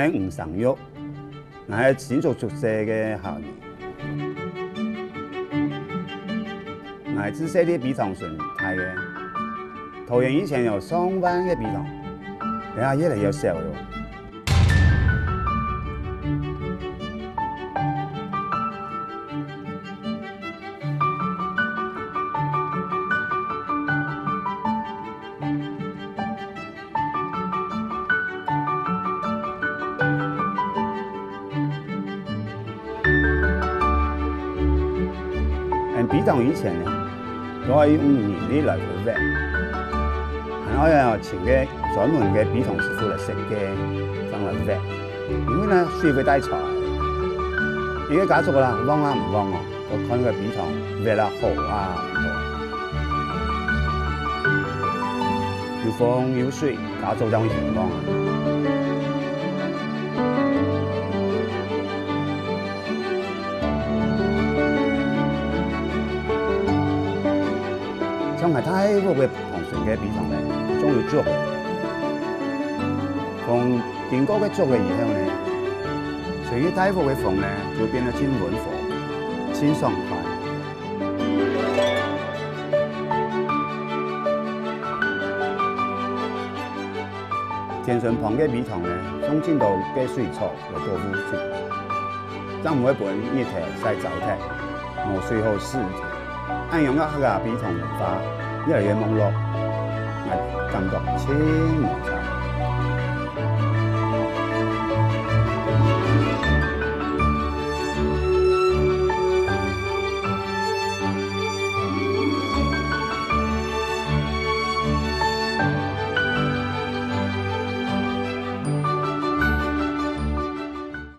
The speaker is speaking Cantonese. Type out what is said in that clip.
喺唔生育，我係建築宿舍嘅校園。我係自細啲比塘順太嘅，桃園以前有上萬嘅比塘，而家越嚟越少咗。比塘以前呢，都係用泥嚟嚟去挖，係我請嘅專門嘅比塘師傅嚟設計，上嚟挖。因為呢水會帶財，而家家族啦，旺啊唔旺啊，就看個比塘挖啦好啊唔好，有風有水，家族就會興旺啊。像係太嗰個塘船嘅比塘咧，總要捉嘅。風經過嘅捉嘅以後咧，隨住太嗰嘅風咧，就變得真穩火、真爽快。田順旁嘅比塘咧，中間度嘅水草有多污水，咁每一本熱題曬走題，冇水好試。按用個比塘文化越嚟越沒落，我感覺清冇晒。